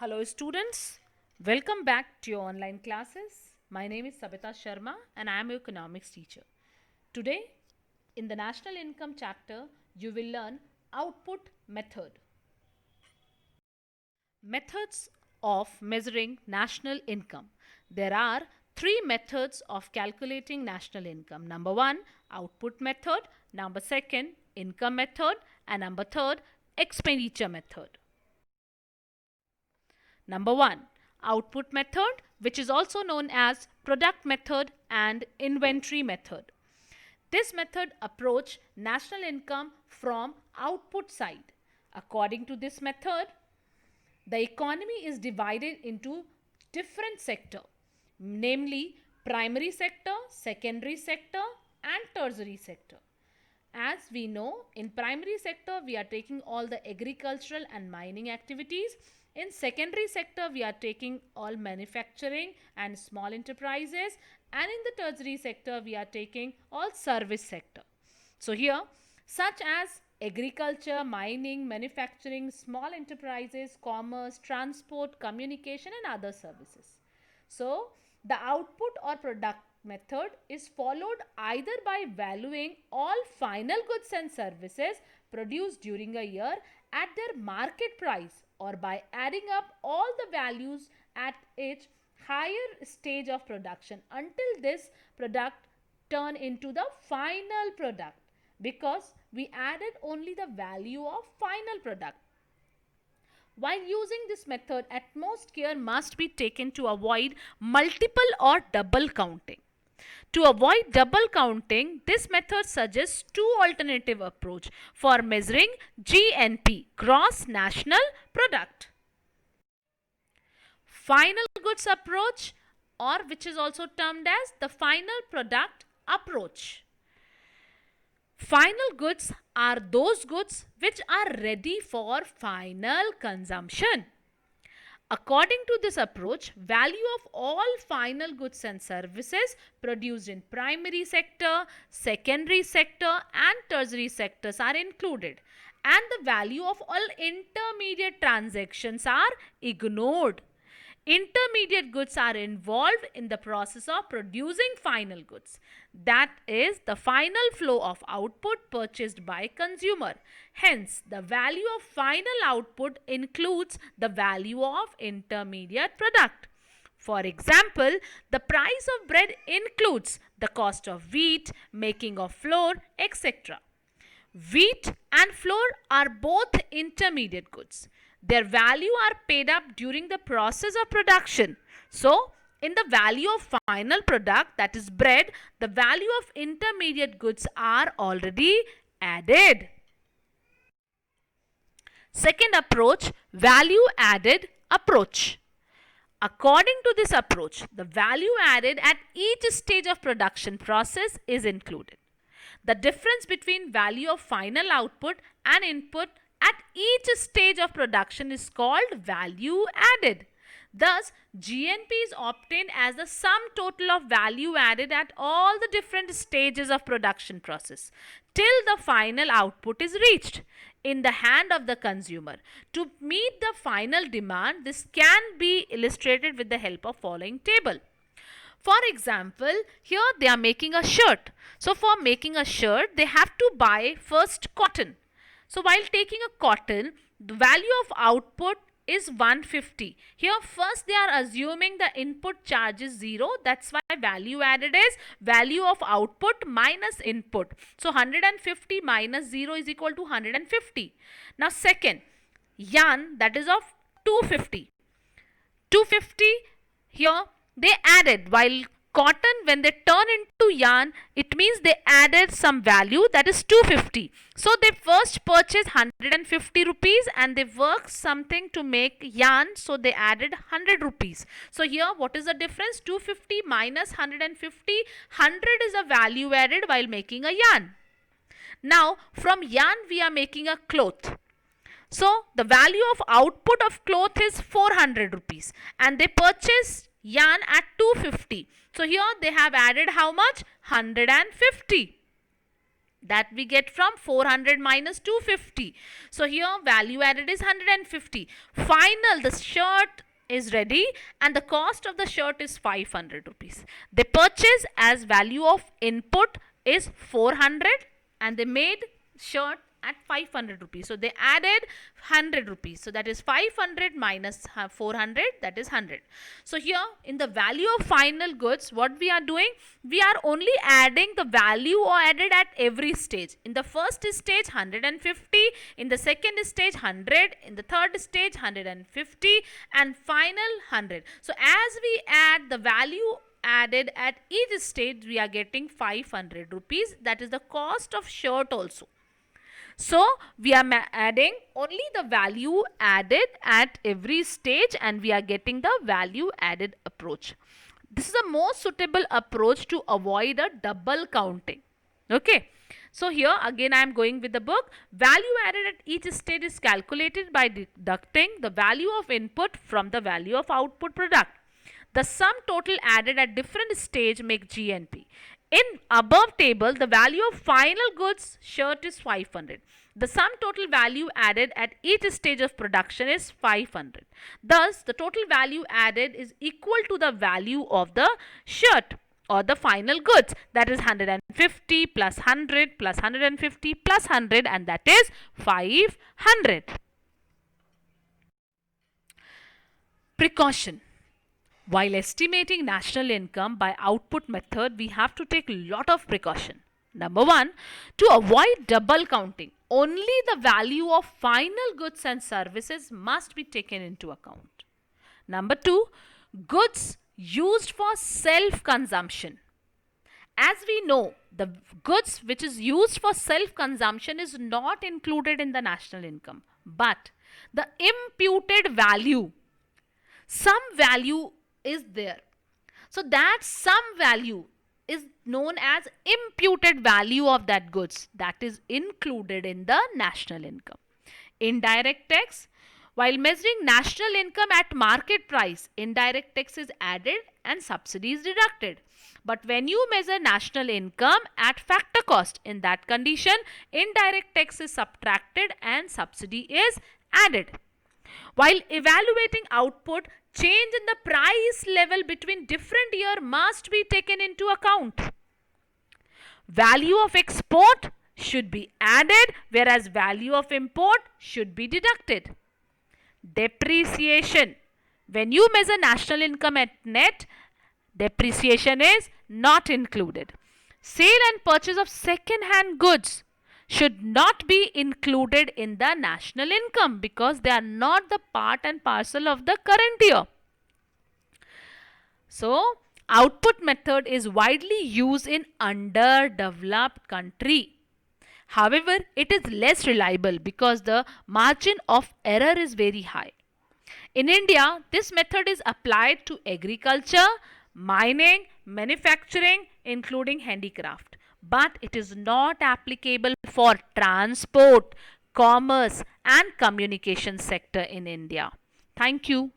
Hello students, welcome back to your online classes. My name is Sabita Sharma and I am your economics teacher. Today in the national income chapter you will learn output method. Methods of measuring national income. There are three methods of calculating national income. Number 1 output method, number 2 income method and number 3 expenditure method. Number 1 output method, which is also known as product method and inventory method. This method approach national income from output side. According to this method, the economy is divided into different sector, namely primary sector, secondary sector and tertiary sector. As we know, in primary sector we are taking all the agricultural and mining activities. In secondary sector we are taking all manufacturing and small enterprises, and in the tertiary sector we are taking all service sector. So here, such as agriculture, mining, manufacturing, small enterprises, commerce, transport, communication and other services. So the output or product method is followed either by valuing all final goods and services produced during a year at their market price, or by adding up all the values at each higher stage of production until this product turn into the final product, because we added only the value of final product. While using this method, utmost care must be taken to avoid multiple or double counting. To avoid double counting, this method suggests two alternative approach for measuring GNP, gross national product. Final goods approach, or which is also termed as the final product approach. Final goods are those goods which are ready for final consumption. According to this approach, value of all final goods and services produced in primary sector, secondary sector and tertiary sectors are included, and the value of all intermediate transactions are ignored. Intermediate goods are involved in the process of producing final goods. That is the final flow of output purchased by consumer. Hence, the value of final output includes the value of intermediate product. For example, the price of bread includes the cost of wheat, making of flour, etc. Wheat and flour are both intermediate goods. Their value are paid up during the process of production. So, in the value of final product, that is bread, the value of intermediate goods are already added. Second approach, value added approach. According to this approach, the value added at each stage of production process is included. The difference between value of final output and input at each stage of production is called value added. Thus, GNP is obtained as the sum total of value added at all the different stages of production process till the final output is reached in the hand of the consumer. To meet the final demand, this can be illustrated with the help of following table. For example, here they are making a shirt. So for making a shirt, they have to buy first cotton. So while taking a cotton, the value of output is 150. Here first they are assuming the input charge is 0. That's why value added is value of output minus input. So 150 minus 0 is equal to 150. Now second, yarn, that is of 250. 250 here they added, while cotton, when they turn into yarn, it means they added some value, that is 250. So they first purchased 150 rupees and they worked something to make yarn, so they added 100 rupees. So here what is the difference? 250 minus 150, 100 is a value added while making a yarn. Now from yarn we are making a cloth. So the value of output of cloth is 400 rupees and they purchased yarn at 250. So here they have added how much? 150. that we get from 400 minus 250. So here value added is 150. Final, the shirt is ready and the cost of the shirt is 500 rupees. They purchase as value of input is 400 and they made shirt at 500 rupees. So they added 100 rupees. So that is 500 minus 400, that is 100. So here in the value of final goods, what we are doing, we are only adding the value added at every stage. In the first stage 150, in the second stage 100, in the third stage 150 and final 100. So as we add the value added at each stage, we are getting 500 rupees. That is the cost of shirt also. So we are adding only the value added at every stage and we are getting the value added approach. This is a more suitable approach to avoid a double counting. Okay. So here again I am going with the book. Value added at each stage is calculated by deducting the value of input from the value of output product. The sum total added at different stage make GNP. In above table, the value of final goods shirt is 500. The sum total value added at each stage of production is 500. Thus, the total value added is equal to the value of the shirt or the final goods, that is 150 plus 100 plus 150 plus 100, and that is 500. Precaution. While estimating national income by output method, we have to take a lot of precaution. Number one, to avoid double counting, only the value of final goods and services must be taken into account. Number two, goods used for self-consumption. As we know, the goods which is used for self-consumption is not included in the national income, but the imputed value, some value is there. So that some value is known as imputed value of that goods, that is included in the national income. Indirect tax, while measuring national income at market price, indirect tax is added and subsidy is deducted. But when you measure national income at factor cost, in that condition, indirect tax is subtracted and subsidy is added. While evaluating output, change in the price level between different year must be taken into account. Value of export should be added, whereas value of import should be deducted. Depreciation. When you measure national income at net, depreciation is not included. Sale and purchase of second-hand goods should not be included in the national income because they are not the part and parcel of the current year. So, output method is widely used in underdeveloped country. However, it is less reliable because the margin of error is very high. In India, this method is applied to agriculture, mining, manufacturing, including handicraft. But it is not applicable for transport, commerce and communication sector in India. Thank you.